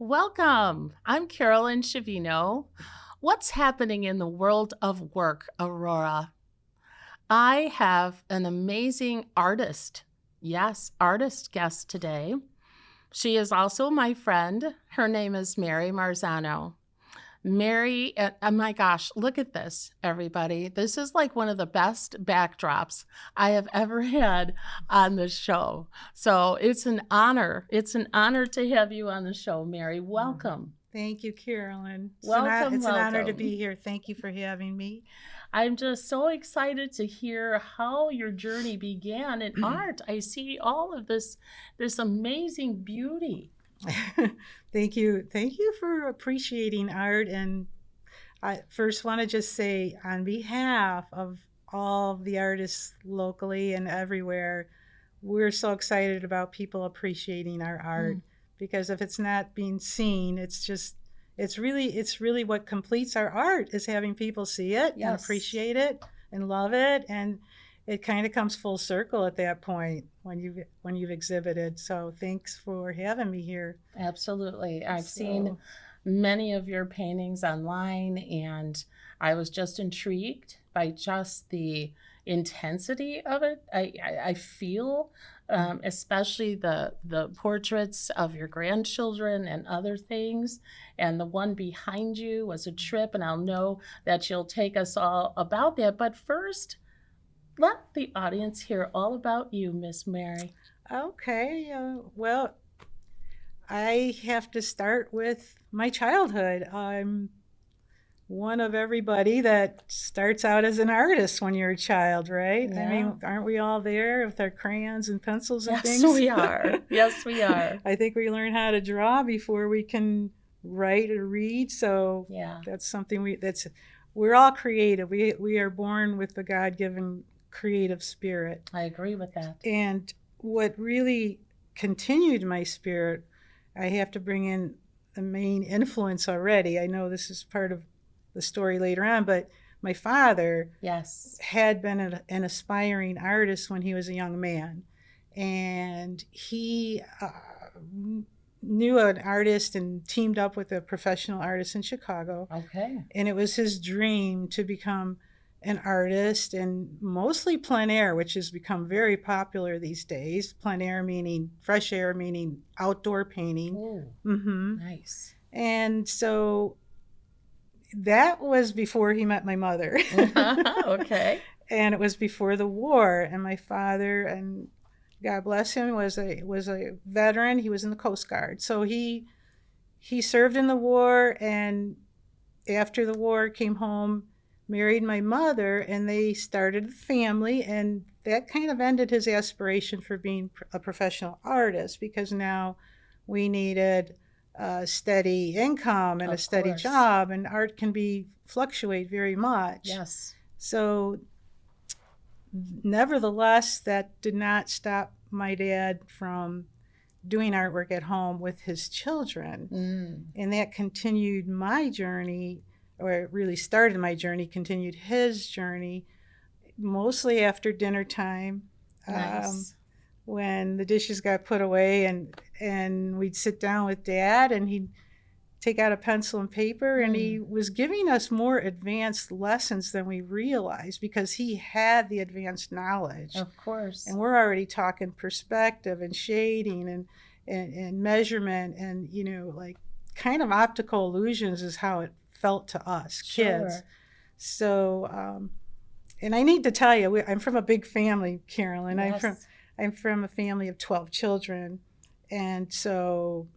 Welcome. I'm Carolyn Shavino. What's happening in the world of work, Aurora? I have an amazing artist. Yes, artist guest today. She is also my friend. Her name is Mary Marzano. Mary, oh my gosh, look at this, everybody. This is like one of the best backdrops I have ever had on this show. So it's an honor. It's an honor to have you on the show, Mary. Welcome. Thank you, Carolyn. Welcome, It's an honor to welcome. be here. Thank you for having me. I'm just so excited to hear how your journey began in art. I see all of this amazing beauty. Thank you. Thank you for appreciating art. And I first want to just say, on behalf of all of the artists locally and everywhere, we're so excited about people appreciating our art because if it's not being seen, it's really what completes our art is having people see it and Yes. appreciate it and love it, and it kind of comes full circle at that point when you've exhibited. So thanks for having me here. Absolutely. I've So- seen many of your paintings online, and I was just intrigued by just the intensity of it. I feel, especially the portraits of your grandchildren and other things. And the one behind you was a trip, and I'll know that you'll take us all about that. But first, let the audience hear all about you, Miss Mary. Okay, well, I have to start with my childhood. I'm one of everybody that starts out as an artist when you're a child, right? I mean, aren't we all there with our crayons and pencils and Yes, things? we are. Yes, we are. I think we learn how to draw before we can write or read. So Yeah. that's something we're all creative. We are born with the God-given creative spirit. I agree with that. And what really continued my spirit, I have to bring in the main influence already. I know this is part of the story later on, but my father Yes. had been an aspiring artist when he was a young man. And he knew an artist and teamed up with a professional artist in Chicago. Okay. And it was his dream to become an artist, and mostly plein air, which has become very popular these days. Plein air meaning fresh air, meaning outdoor painting. Oh, nice. And so that was before he met my mother. Okay. And it was before the war. And my father, and God bless him, was a veteran. He was in the Coast Guard. So he served in the war, and after the war came home, married my mother, and they started a family, and that kind of ended his aspiration for being a professional artist because now we needed a steady income and a steady job, and art can fluctuate very much. Yes. So nevertheless, that did not stop my dad from doing artwork at home with his children. And that continued my journey, or it really started my journey, continued his journey, mostly after dinner time. Nice. When the dishes got put away, and we'd sit down with Dad, and he'd take out a pencil and paper, and he was giving us more advanced lessons than we realized because he had the advanced knowledge. Of course. And we're already talking perspective and shading and measurement and, like kind of optical illusions is how it felt to us kids. Sure. So, and I need to tell you, I'm from a big family, Carolyn. Yes. I'm from a family of 12 children. And so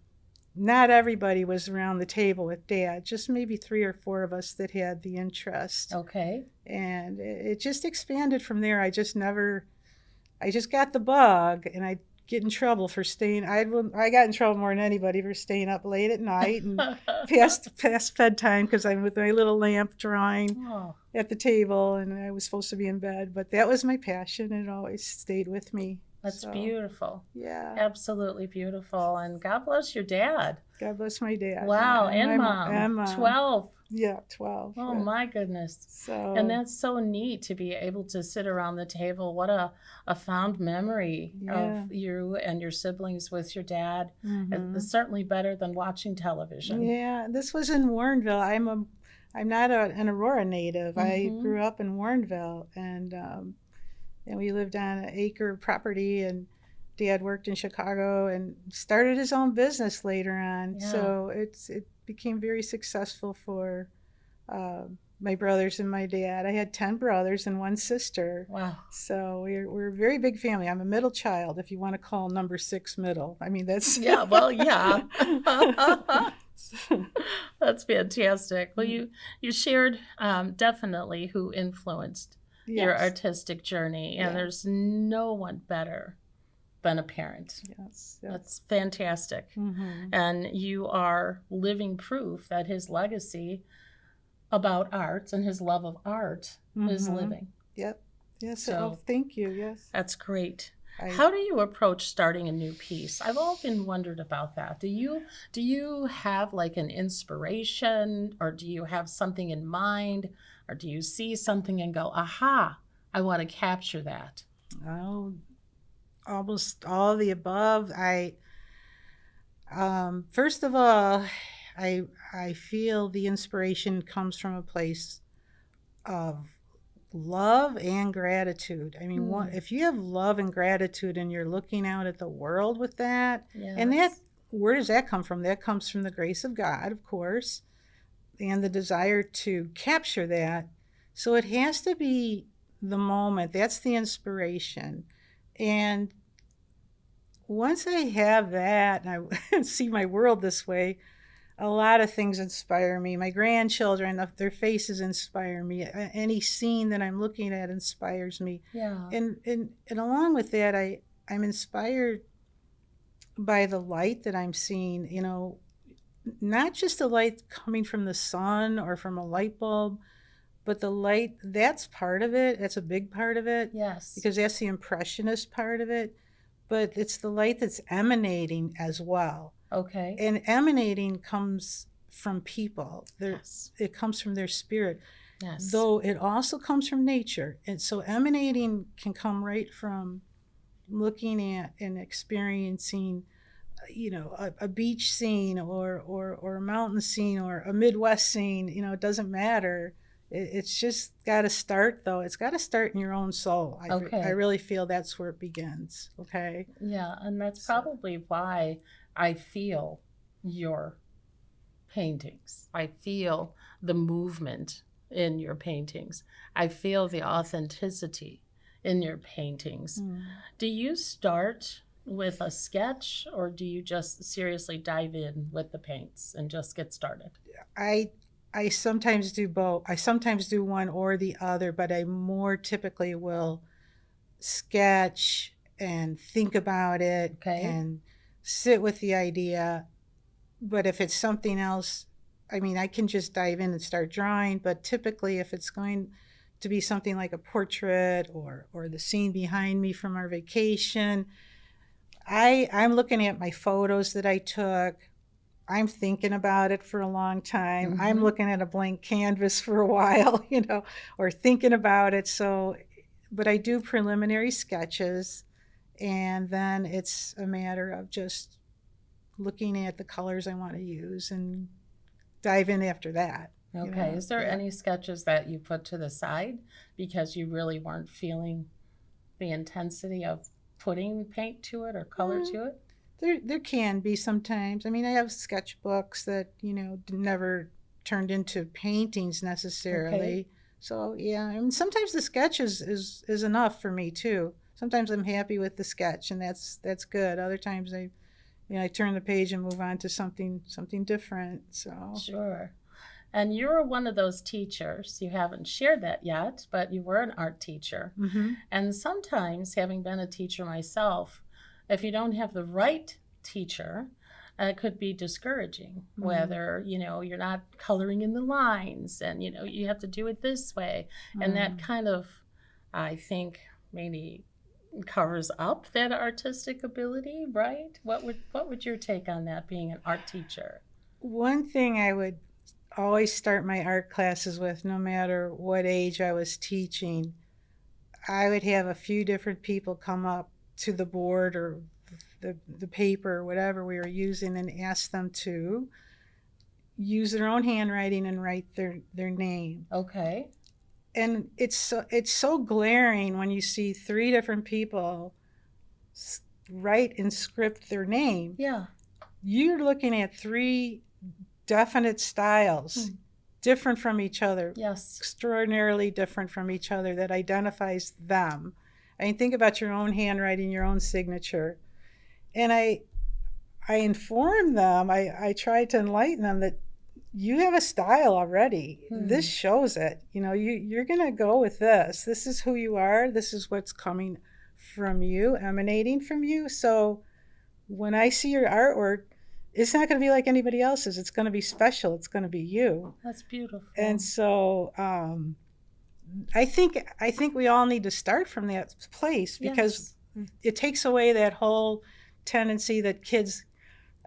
not everybody was around the table with Dad, just maybe 3 or 4 of us that had the interest. Okay. And it just expanded from there. I just got the bug, and I get in trouble for staying. I got in trouble more than anybody for staying up late at night and past bedtime because I'm with my little lamp drawing at the table, and I was supposed to be in bed. But that was my passion, and it always stayed with me. That's beautiful. Yeah. Absolutely beautiful. And God bless your dad. God bless my dad. Wow. And And my mom. mom. 12. Yeah, 12. Oh Yeah. my goodness. And So, that's so neat to be able to sit around the table. What a fond memory of yeah. you and your siblings with your dad. Hmm. It's certainly better than watching television. Yeah, this was in Warrenville. I'm not an Aurora native. I Mm-hmm. grew up in Warrenville, and we lived on an acre of property. And Dad worked in Chicago and started his own business later on. Yeah. So it became very successful for my brothers and my dad. I had 10 brothers and one sister. Wow. So we're a very big family. I'm a middle child, if you want to call number 6 middle. I mean, that's. Yeah, well, yeah. That's fantastic. Well, you shared definitely who influenced your Yes, artistic journey, and yes, there's no one better than a parent. yes, yes. That's fantastic. Mm-hmm. And you are living proof that his legacy about art and his love of art is Mm-hmm. living. Yep. Yes. Oh, So thank you. Yes. that's great. I How do you approach starting a new piece? I've often wondered about that. Do you have like an inspiration, or do you have something in mind, or do you see something and go, "Aha, I want to capture that." oh almost all of the above. I first of all, I I feel the inspiration comes from a place of love and gratitude. I mean, Hmm. if you have love and gratitude and you're looking out at the world with that, and that, Yes. where does that come from? That comes from the grace of God, of course, and the desire to capture that. So it has to be the moment. That's the inspiration. And once I have that and I see my world this way, a lot of things inspire me. My grandchildren, their faces inspire me. Any scene that I'm looking at inspires me. Yeah. And along with that, I'm inspired by the light that I'm seeing, not just the light coming from the sun or from a light bulb, but the light, that's part of it. That's a big part of it Yes. because that's the impressionist part of it. But it's the light that's emanating as well. Okay. And emanating comes from people. Yes. It comes from their spirit, Yes. though it also comes from nature. And so emanating can come right from looking at and experiencing, a beach scene or a mountain scene or a Midwest scene. It doesn't matter. It's just got to start, though. It's got to start in your own soul. I Okay. really feel that's where it begins. Okay. Yeah, and that's So, probably why I feel your paintings. I feel the movement in your paintings. I feel the authenticity in your paintings. mm, Do you start with a sketch, or do you just seriously dive in with the paints and just get started? I I sometimes do both. I sometimes do one or the other, but I more typically will sketch and think about it Okay. and sit with the idea. But if it's something else, I mean, I can just dive in and start drawing. But typically, if it's going to be something like a portrait or the scene behind me from our vacation, I'm looking at my photos that I took. I'm thinking about it for a long time. I'm Mm-hmm. looking at a blank canvas for a while, or thinking about it. So, but I do preliminary sketches, and then it's a matter of just looking at the colors I want to use and dive in after that. Okay. Is there Yeah. any sketches that you put to the side because you really weren't feeling the intensity of putting paint to it or color Mm, to it? there can be sometimes. I mean, I have sketchbooks that never turned into paintings Okay. necessarily. So yeah, I mean, sometimes the sketch is enough for me too. Sometimes I'm happy with the sketch, and that's good. Other times I turn the page and move on to something different. So Sure. And you're one of those teachers. You haven't shared that yet, but you were an art teacher. mm-hmm. And sometimes, having been a teacher myself, if you don't have the right teacher, it could be discouraging. Mm-hmm. Whether you're not coloring in the lines, and you have to do it this way, and that Mm. kind of, I think, maybe covers up that artistic ability, right? What would your take on that, being an art teacher? One thing I would always start my art classes with, no matter what age I was teaching, I would have a few different people come up to the board or the paper or whatever we were using and ask them to use their own handwriting and write their name. Okay. And it's so glaring when you see three different people write and script their name. Yeah. You're looking at three definite styles, different from each other. Yes. Extraordinarily different from each other, that identifies them. I mean, think about your own handwriting, your own signature. And I informed them, I tried to enlighten them that you have a style already. This shows it. You know, you're going to go with this. This is who you are. This is what's coming from you, emanating from you. So when I see your artwork, it's not going to be like anybody else's. It's going to be special. It's going to be you. That's beautiful. And so I think we all need to start from that place, because it takes away that whole tendency that kids,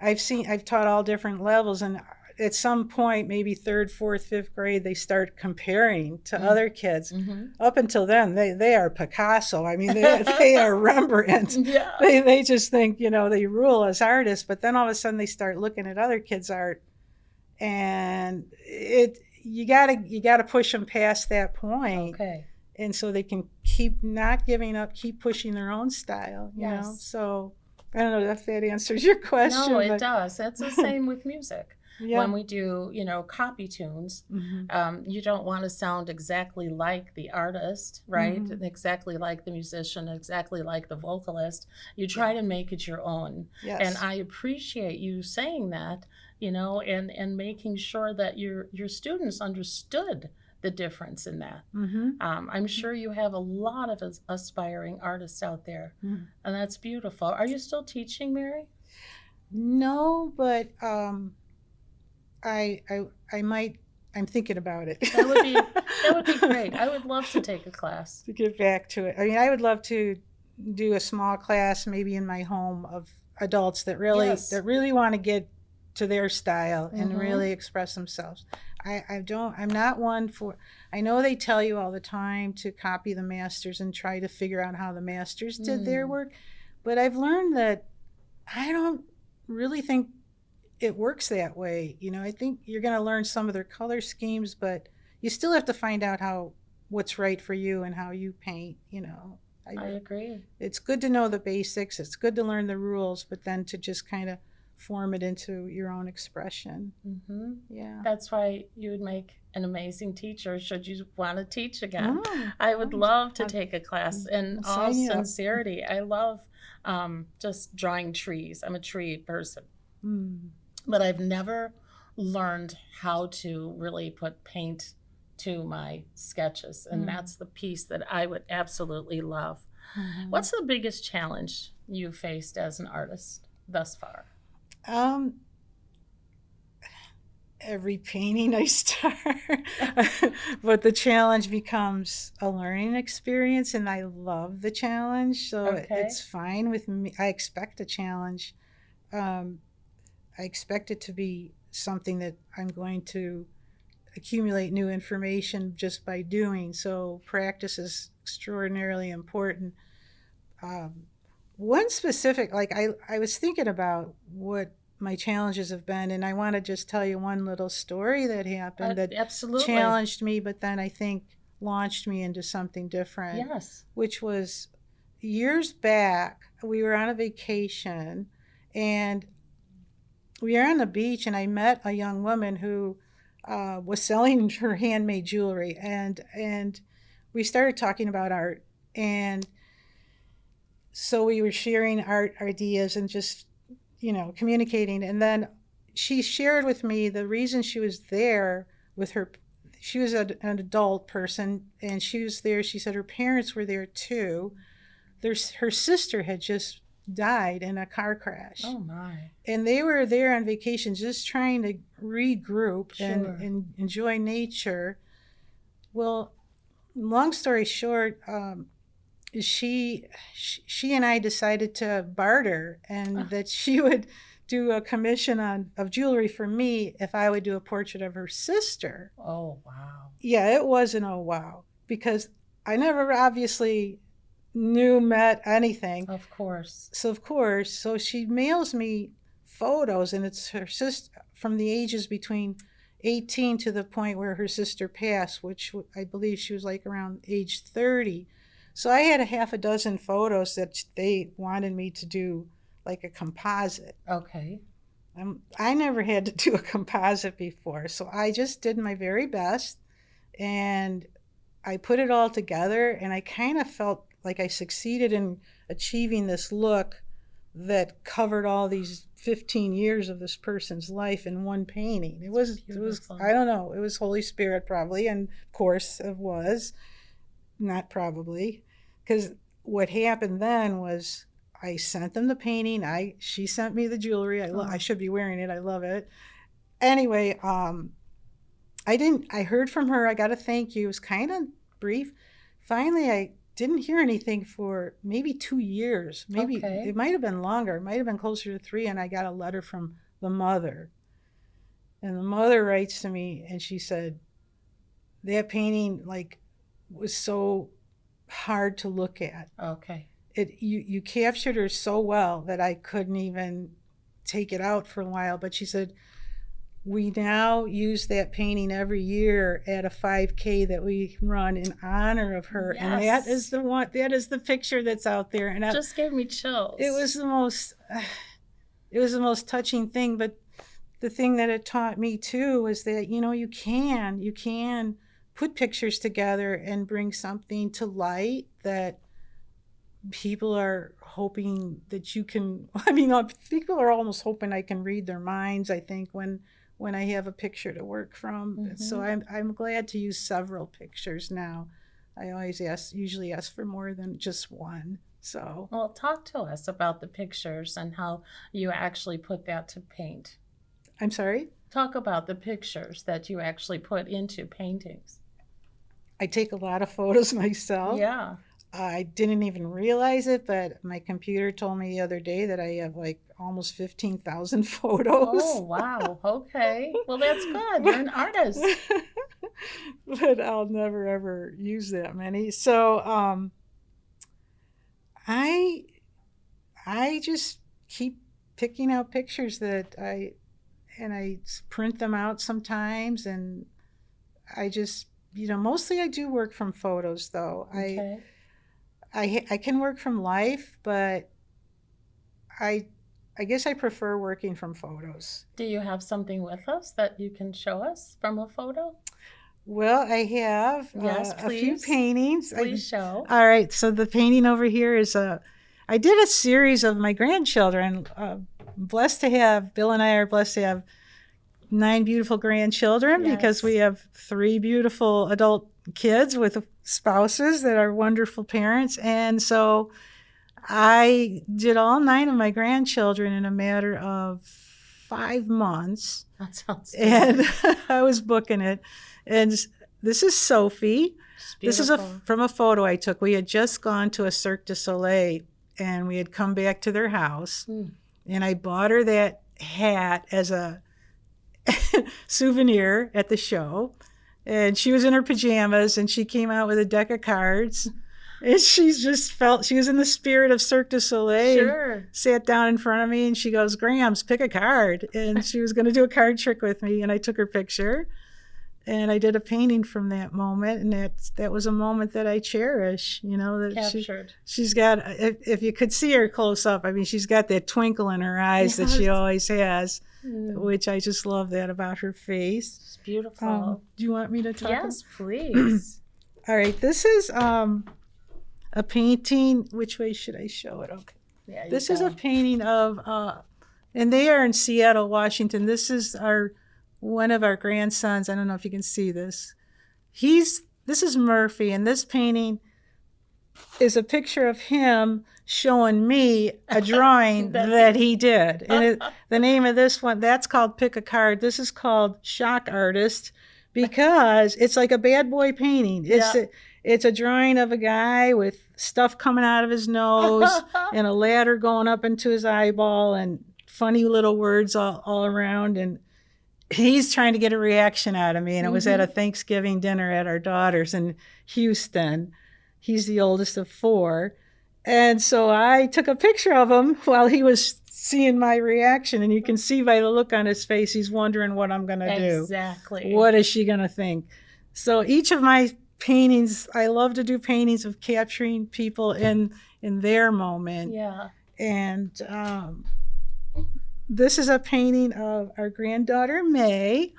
I've taught all different levels, and at some point, maybe third, fourth, fifth grade, they start comparing to other kids. Up until then, they are Picasso. I mean, they are Rembrandt. Yeah. They just think, you know, they rule as artists. But then all of a sudden, they start looking at other kids' art, and you gotta push them past that point. Okay. And so they can keep not giving up, keep pushing their own style. You know, so I don't know if that answers your question. No, it does. That's the same with music. Yeah. When we do, you know, copy tunes, you don't want to sound exactly like the artist, right? Exactly like the musician, exactly like the vocalist. You try to make it your own. Yes. And I appreciate you saying that, you know, and making sure that your students understood the difference in that. I'm sure you have a lot of aspiring artists out there, and that's beautiful. Are you still teaching, Mary? No, but I might. I'm thinking about it. That would be great. I would love to take a class. To get back to it. I mean, I would love to do a small class, maybe in my home, of adults that really want to get to their style and really express themselves. I'm not one for. I know they tell you all the time to copy the masters and try to figure out how the masters did their work, but I've learned that I don't really think it works that way. You know, I think you're going to learn some of their color schemes, but you still have to find out what's right for you and how you paint. You know, I agree. It's good to know the basics. It's good to learn the rules, but then to just kind of form it into your own expression. Yeah. That's why you would make an amazing teacher should you want to teach again. I would love to take a class. In all sincerity, I love just drawing trees. I'm a tree person. But I've never learned how to really put paint to my sketches. And that's the piece that I would absolutely love. What's the biggest challenge you faced as an artist thus far? Every painting I start. But the challenge becomes a learning experience, and I love the challenge. So it's fine with me. I expect a challenge. I expect it to be something that I'm going to accumulate new information just by doing. So practice is extraordinarily important. One specific, like I was thinking about what my challenges have been, and I want to just tell you one little story that happened that challenged me, but then I think launched me into something different. Yes. Which was years back, we were on a vacation, and we were on the beach, and I met a young woman who was selling her handmade jewelry, and we started talking about art, and so we were sharing art ideas and just, you know, communicating. And then she shared with me the reason she was there with her. She was an adult person, and she was there. She said her parents were there too. Her sister had just died in a car crash. Oh my. And they were there on vacation just trying to regroup and enjoy nature. Well, long story short, she and I decided to barter, and that she would do a commission of jewelry for me if I would do a portrait of her sister. Oh, wow. Yeah, it was an oh wow, because I never obviously met anything. Of course. So she mails me photos, and it's her sister from the ages between 18 to the point where her sister passed, which I believe she was like around age 30. So I had a half a dozen photos that they wanted me to do like a composite. Okay. I never had to do a composite before, so I just did my very best, and I put it all together, and I kind of felt like I succeeded in achieving this look that covered all these 15 years of this person's life in one painting. It was I don't know, it was Holy Spirit probably, and of course it was. Not probably, because what happened then was I sent them the painting. She sent me the jewelry. I should be wearing it. I love it. Anyway, I heard from her. I got a thank you. It was kind of brief. Finally, I didn't hear anything for maybe 2 years. Maybe It might have been longer. It might have been closer to 3. And I got a letter from the mother. And the mother writes to me, and she said, that painting like was so hard to look at. Okay. You captured her so well that I couldn't even take it out for a while. But she said, we now use that painting every year at a 5K that we run in honor of her. Yes. And that is the picture that's out there. And just gave me chills. It was the most touching thing. But the thing that it taught me too was that, you can put pictures together and bring something to light that people are hoping that you can. People are almost hoping I can read their minds, I think, when I have a picture to work from. Mm-hmm. So I'm glad to use several pictures now. I usually ask for more than just one. So, well, talk to us about the pictures and how you actually put that to paint. I'm sorry? Talk about the pictures that you actually put into paintings. I take a lot of photos myself. Yeah. I didn't even realize it, but my computer told me the other day that I have like almost 15,000 photos. Oh, wow. Okay. Well, that's good. You're an artist. But I'll never, ever use that many. So I just keep picking out pictures that I print them out sometimes. And I just, mostly I do work from photos, though. Okay. I can work from life, but I guess I prefer working from photos. Do you have something with us that you can show us from a photo? Well, I have a few paintings. Please show. All right, so the painting over here is I did a series of my grandchildren. Bill and I are blessed to have 9 beautiful grandchildren. Yes. Because we have 3 beautiful adult kids with spouses that are wonderful parents. And so I did all 9 of my grandchildren in a matter of 5 months. That sounds good. And I was booking it. And this is Sophie. This is from a photo I took. We had just gone to a Cirque du Soleil, and we had come back to their house. And I bought her that hat as a souvenir at the show. And she was in her pajamas, and she came out with a deck of cards. And she just felt she was in the spirit of Cirque du Soleil. Sure. Sat down in front of me, and she goes, "Grams, pick a card." And she was going to do a card trick with me, and I took her picture. And I did a painting from that moment, and that was a moment that I cherish. That captured. She's got. If you could see her close up, she's got that twinkle in her eyes that she always has, which I just love that about her face. It's beautiful. Do you want me to talk? Yes, please. All right, this is a painting. Which way should I show it? Okay. Yeah, this is a painting of, and they are in Seattle, Washington. This is one of our grandsons. I don't know if you can see this. This is Murphy, and this painting is a picture of him showing me a drawing that he did. And the name of this one, that's called Pick a Card. This is called Shock Artist, because it's like a bad boy painting. It's a drawing of a guy with stuff coming out of his nose and a ladder going up into his eyeball and funny little words all around, and he's trying to get a reaction out of me. And it was at a Thanksgiving dinner at our daughter's in Houston. He's the oldest of 4. And so I took a picture of him while he was seeing my reaction. And you can see by the look on his face, he's wondering what I'm going to do. Exactly. What is she going to think? So each of my paintings, I love to do paintings of capturing people in their moment. Yeah. And this is a painting of our granddaughter, May.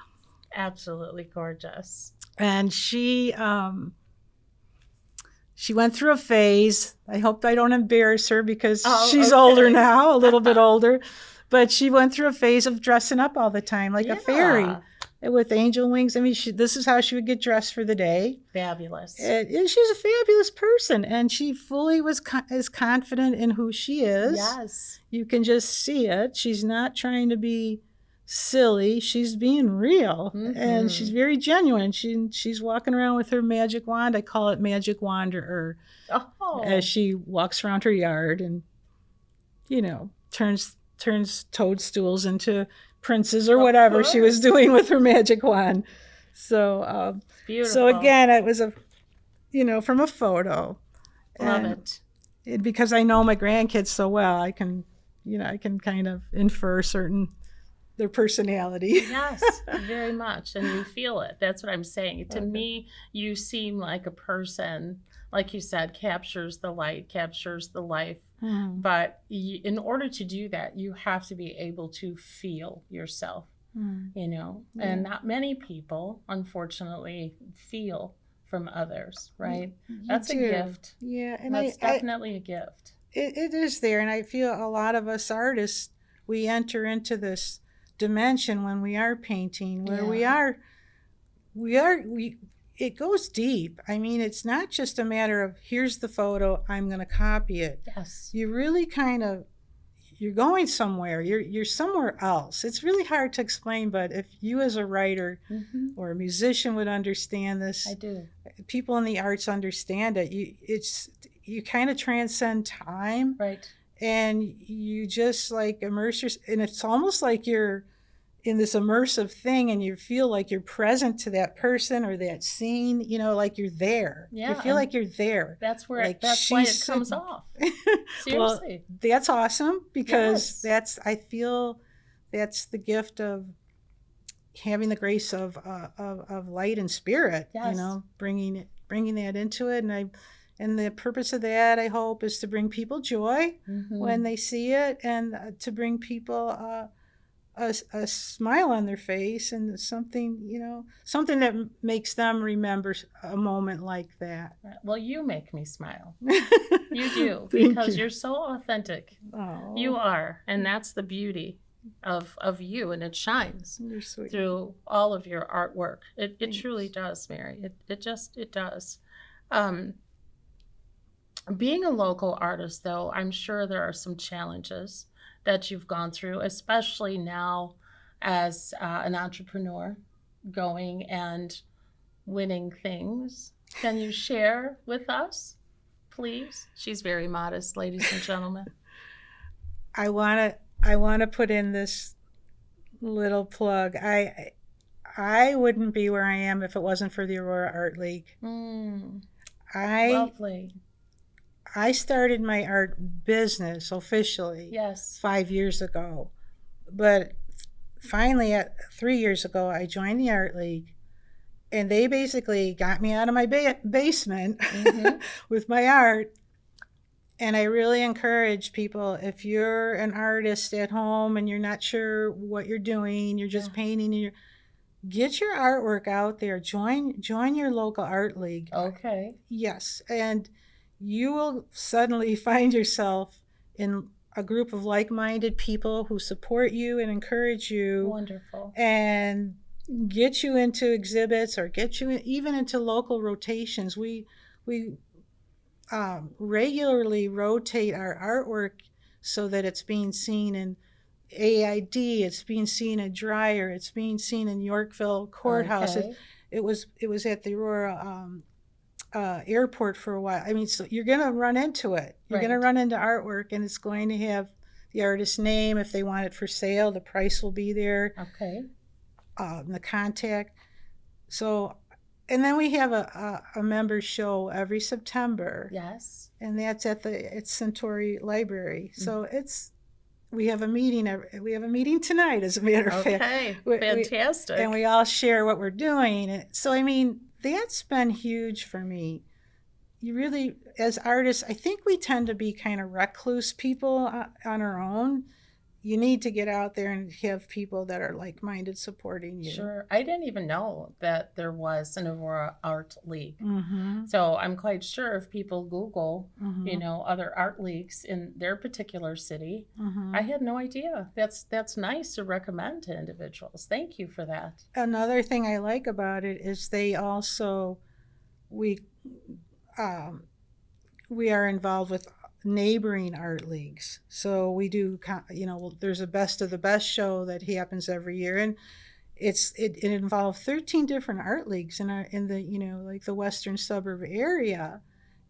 Absolutely gorgeous. And she went through a phase. I hope I don't embarrass her because she's older now, a little bit older. But she went through a phase of dressing up all the time like a fairy with angel wings. I mean, this is how she would get dressed for the day. Fabulous. And she's a fabulous person. And she fully is confident in who she is. Yes. You can just see it. She's not trying to be silly. She's being real. And she's very genuine. She's walking around with her magic wand. I call it Magic Wanderer. As she walks around her yard and, turns toadstools into princes or whatever she was doing with her magic wand. So, beautiful. So again, it was from a photo. Love it. Because I know my grandkids so well, I can kind of infer their personality. Yes, very much. And you feel it. That's what I'm saying. To me, you seem like a person, like you said, captures the light, captures the life. But in order to do that, you have to be able to feel yourself, and not many people, unfortunately, feel from others, right? That's a gift. Yeah. And that's definitely a gift. It is there. And I feel a lot of us artists, we enter into this dimension when we are painting where it goes deep. I mean, it's not just a matter of here's the photo, I'm going to copy it. Yes. You really you're going somewhere. You're somewhere else. It's really hard to explain, but if you as a writer or a musician would understand this, I do. People in the arts understand it. You kind of transcend time. Right. And you just like immerse yourself, and it's almost like you're in this immersive thing and you feel like you're present to that person or that scene, like you're there. Yeah, you feel like you're there. That's where that's why it comes off. Seriously. Well, that's awesome because I feel that's the gift of having the grace of light and spirit, bringing that into it. And the purpose of that, I hope, is to bring people joy when they see it, and to bring people a smile on their face, and something that makes them remember a moment like that. Well, you make me smile. You do, because you're so authentic. Oh. You are, and that's the beauty of you, and it shines through all of your artwork. It truly does, Mary. It does. Being a local artist, though, I'm sure there are some challenges that you've gone through, especially now as an entrepreneur going and winning things. Can you share with us, please? She's very modest, ladies and gentlemen. I want to put in this little plug. I wouldn't be where I am if it wasn't for the Aurora Art League. Lovely. I started my art business officially 5 years ago. But finally, 3 years ago, I joined the Art League. And they basically got me out of my basement with my art. And I really encourage people, if you're an artist at home and you're not sure what you're doing, you're just painting, and get your artwork out there. Join your local art league. Okay. Yes. And you will suddenly find yourself in a group of like-minded people who support you and encourage you. Wonderful. And get you into exhibits or get you even into local rotations. We regularly rotate our artwork so that it's being seen in AID, it's being seen at Dreyer, it's being seen in Yorkville Courthouse. Okay. It was at the Aurora airport for a while. I mean, so you're going to run into it. You're going to run into artwork, and it's going to have the artist's name. If they want it for sale, the price will be there, Okay. the contact. So, and then we have a member show every September, Yes. and that's at Centauri Library. So we have a meeting. We have a meeting tonight, as a matter of fact. Okay. We- Fantastic. and we all share what we're doing. And so, I mean, that's been huge for me. You really, as artists, I think we tend to be kind of recluse people on our own. You need to get out there and have people that are like-minded supporting you. Sure. I didn't even know that there was an Aurora Art League. Mm-hmm. So I'm quite sure if people Google, Mm-hmm. you know, other art leagues in their particular city, Mm-hmm. I had no idea. That's nice to recommend to individuals. Thank you for that. Another thing I like about it is they also, we are involved with neighboring art leagues. So we do, you know, there's a best of the best show that happens every year, and it involved 13 different art leagues in the you know, like the western suburb area,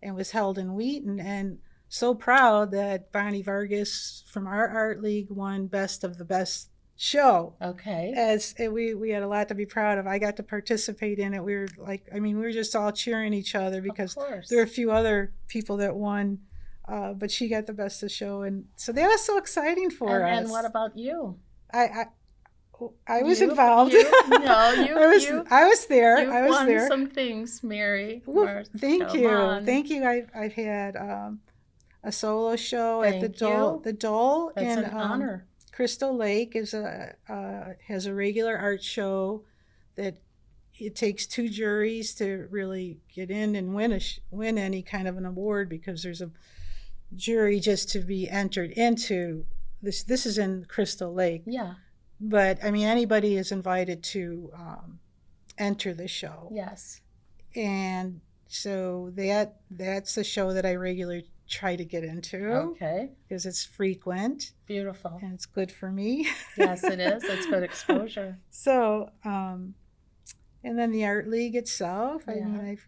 and was held in Wheaton. And so proud that Bonnie Vargas from our art league won best of the best show. Okay. As we had a lot to be proud of. I got to participate in it. We were like, I mean, we were just all cheering each other because Of course. there are a few other people that won, but she got the best of show, and so that was so exciting for us. And what about you? I was You- involved. no, you. I was there. You've I was won there. some things, Mary. Well, thank Come you. on. Thank you. I've had a solo show at the Thank Dole. you. The Dole That's in an honor. Crystal Lake has a regular art show that it takes 2 juries to really get in and win any kind of an award, because there's a jury just to be entered into this. This is in Crystal Lake, Yeah. but I mean, anybody is invited to enter the show. Yes. And so that's the show that I regularly try to get into, Okay. because it's frequent Beautiful. and it's good for me. Yes, it is. It's good exposure. So, and then the art league itself. I Yeah. mean,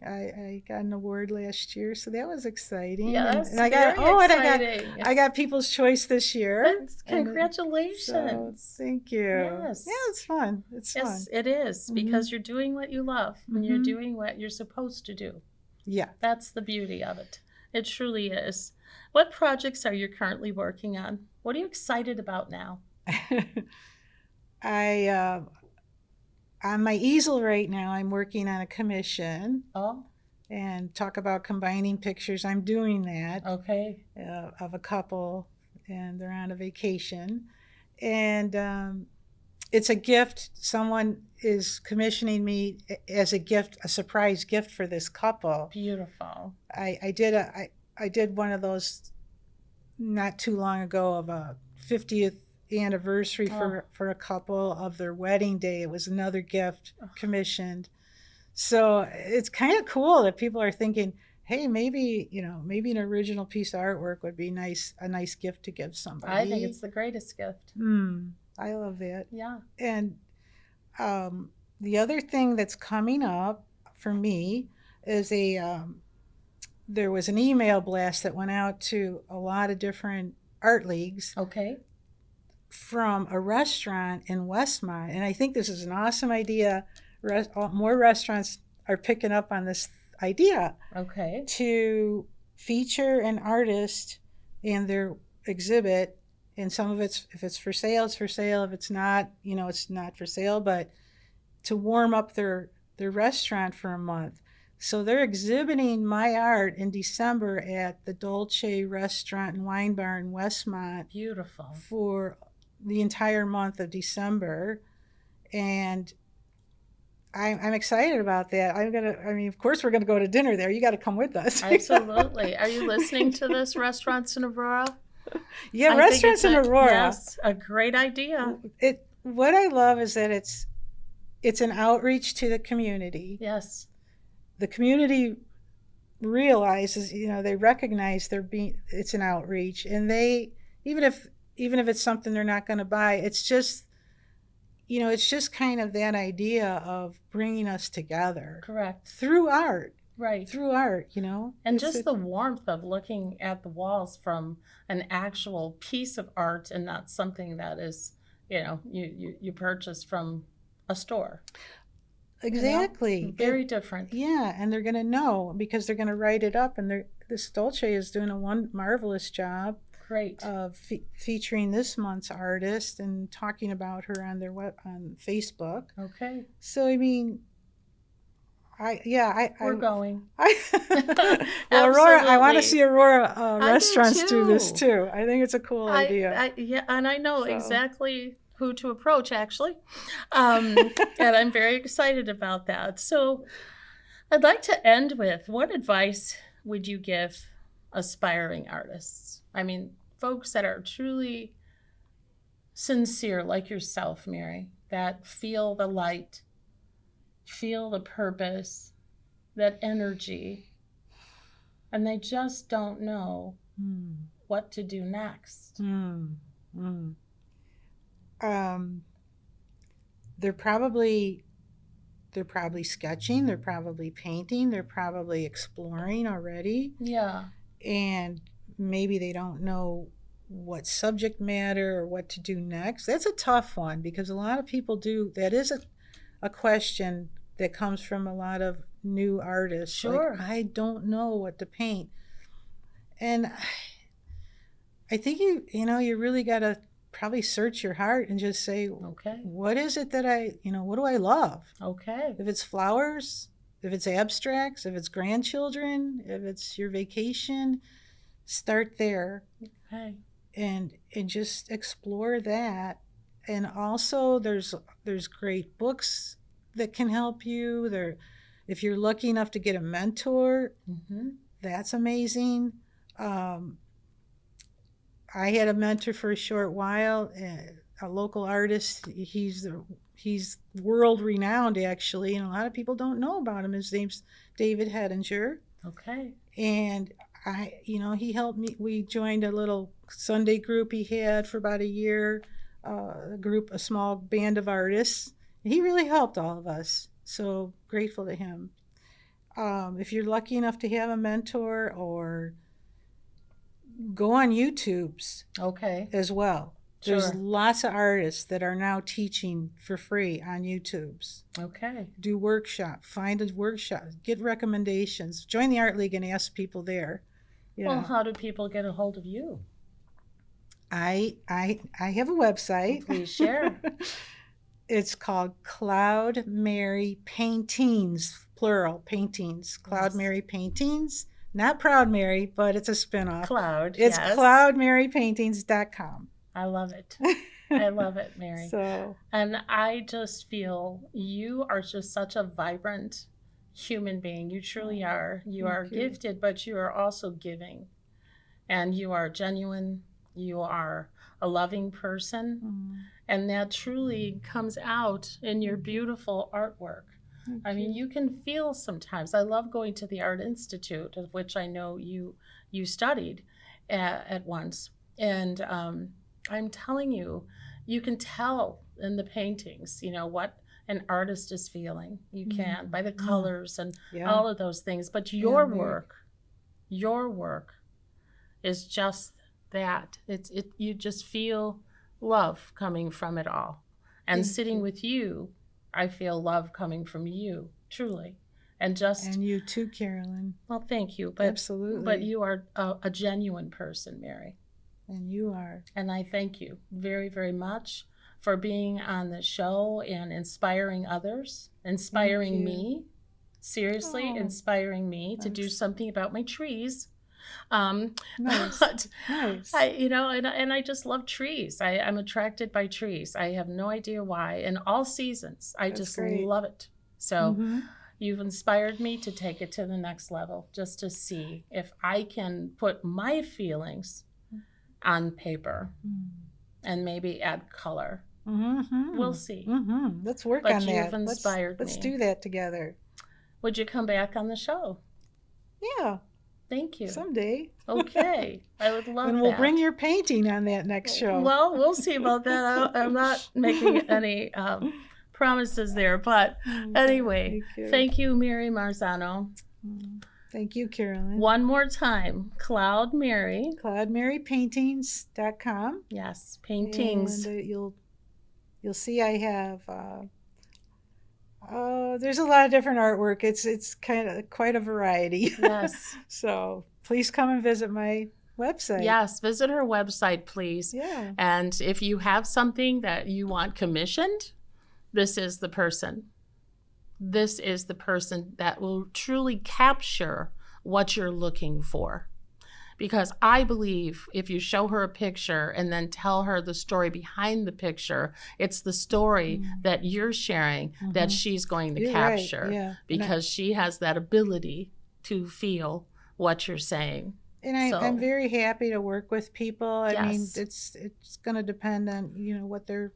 I got an award last year, so that was exciting. Yes. and I got very and exciting. I got People's Choice this year. That's- And Congratulations. So, thank you. Yes. Yeah, it's fun. It's fun. Yes, it is, Mhm. because you're doing what you love and you're Mhm. doing what you're supposed to do. Yeah. That's the beauty of it. It truly is. What projects are you currently working on? What are you excited about now? I on my easel right now, I'm working on a commission Oh, and talk about combining pictures. I'm doing that. okay. Of a couple, and they're on a vacation, and it's a gift. Someone is commissioning me as a gift, a surprise gift for this couple. Beautiful. I did one of those not too long ago of a 50th anniversary for a couple of their wedding day. It was another gift commissioned. So it's kind of cool that people are thinking, hey, maybe an original piece of artwork would be a nice gift to give somebody. I think it's the greatest gift. I love that. Yeah. And the other thing that's coming up for me is there was an email blast that went out to a lot of different art leagues Okay. from a restaurant in Westmont. And I think this is an awesome idea. More restaurants are picking up on this idea Okay. to feature an artist in their exhibit. And some of it's, if it's for sale, it's for sale. If it's not, it's not for sale, but to warm up their restaurant for a month. So they're exhibiting my art in December at the Dolce Restaurant and Wine Bar in Westmont Beautiful. for the entire month of December. And I'm excited about that. Of course we're gonna go to dinner there. You got to come with us. Absolutely. Are you listening to this, Restaurants in Aurora? Yeah, I think restaurants it's in Aurora. Yes, a great idea. What I love is that it's an outreach to the community. Yes. The community realizes, they recognize it's an outreach, and they, even if it's something they're not going to buy, it's just kind of that idea of bringing us together Correct. through art. Right. through art, you know. And It's just the warmth of looking at the walls from an actual piece of art and not something that is, you purchase from a store. exactly Very different. Yeah, and they're gonna know because they're gonna write it up, and this Dolce is doing a marvelous job Great. of featuring this month's artist and talking about her on their on Facebook. Okay. So I mean, We're going. Well, Aurora, I want to Absolutely. see Aurora I do restaurants do this too. too. I think it's a cool idea. Yeah, and I know So. exactly who to approach, actually. And I'm very excited about that. So I'd like to end with, what advice would you give aspiring artists? I mean, folks that are truly sincere, like yourself, Mary, that feel the light, feel the purpose, that energy, and they just don't know what to do next. They're probably sketching, they're probably painting, they're probably exploring already. Yeah. And maybe they don't know what subject matter or what to do next. That's a tough one because a lot of people do. That is a question that comes from a lot of new artists. Sure. Like, I don't know what to paint. And I think you really got to probably search your heart and just say, okay, what is it that what do I love? Okay. If it's flowers, if it's abstracts, if it's grandchildren, if it's your vacation, start there. Okay. And just explore that. And also there's great books that can help you. If you're lucky enough to get a mentor, that's amazing. I had a mentor for a short while, a local artist. He's world renowned, actually, and a lot of people don't know about him. His name's David Hedinger. Okay. And he helped me. We joined a little Sunday group he had for about a year, a small band of artists. He really helped all of us. So grateful to him. If you're lucky enough to have a mentor, or go on YouTube's as well. Sure. There's lots of artists that are now teaching for free on YouTube's. Okay. Do workshop, find a workshop, get recommendations, join the Art League and ask people there. Yeah. Well, how do people get a hold of you? I have a website. Please share. It's called Cloud Mary Paintings, plural, paintings. Cloud Mary Paintings. Not Proud Mary, but it's a spinoff. Cloud. It's cloudmarypaintings.com. I love it. I love it, Mary. So, and I just feel you are just such a vibrant human being. You truly are. You are gifted, but you are also giving. And you are genuine. You are a loving person. And that truly comes out in your beautiful artwork. I mean, you can feel sometimes. I love going to the Art Institute, of which I know you studied at once. And I'm telling you, you can tell in the paintings, what an artist is feeling. You can, by the colors and all of those things. But your work is just that. You just feel love coming from it all. And sitting with you, I feel love coming from you, truly. And you too, Carolyn. Well, thank you. But, absolutely. But you are a genuine person, Mary. And you are. And I thank you very, very much for being on the show and inspiring others, inspiring me, seriously, inspiring me to do something about my trees. Nice. But nice. And I just love trees. I'm attracted by trees. I have no idea why. In all seasons, I just love it. So you've inspired me to take it to the next level, just to see if I can put my feelings on paper and maybe add color. We'll see. Let's work on that. But you've inspired me. Let's do that together. Would you come back on the show? Yeah. Thank you. Someday. Okay. I would love that. And we'll bring your painting on that next show. Well, we'll see about that. I'm not making any promises there. But anyway, thank you, Mary Marzano. Thank you, Carolyn. One more time, Cloud Mary. CloudMaryPaintings.com. Yes, paintings. And you'll see I have there's a lot of different artwork. It's kind of quite a variety. Yes. So please come and visit my website. Yes, visit her website, please. Yeah. And if you have something that you want commissioned, this is the person. This is the person that will truly capture what you're looking for. Because I believe if you show her a picture and then tell her the story behind the picture, it's the story that you're sharing that she's going to capture. Right. Yeah. Because she has that ability to feel what you're saying. And I'm very happy to work with people. I mean, it's going to depend on, what they're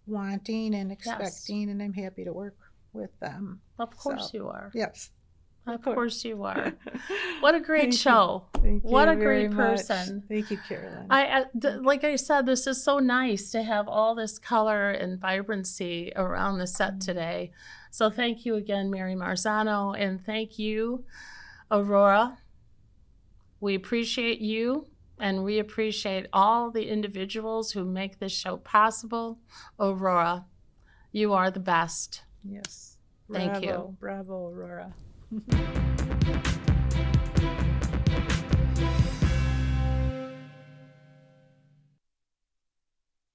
wanting and expecting, and I'm happy to work with them. Of course you are. Yes. Of course you are. What a great Thank show. Thank what you a great very person. Much. Thank you, Carolyn. Like I said, this is so nice to have all this color and vibrancy around the set today. So thank you again, Mary Marzano, and thank you, Aurora. We appreciate you, and we appreciate all the individuals who make this show possible. Aurora, you are the best. Yes. Thank you. Bravo, Aurora.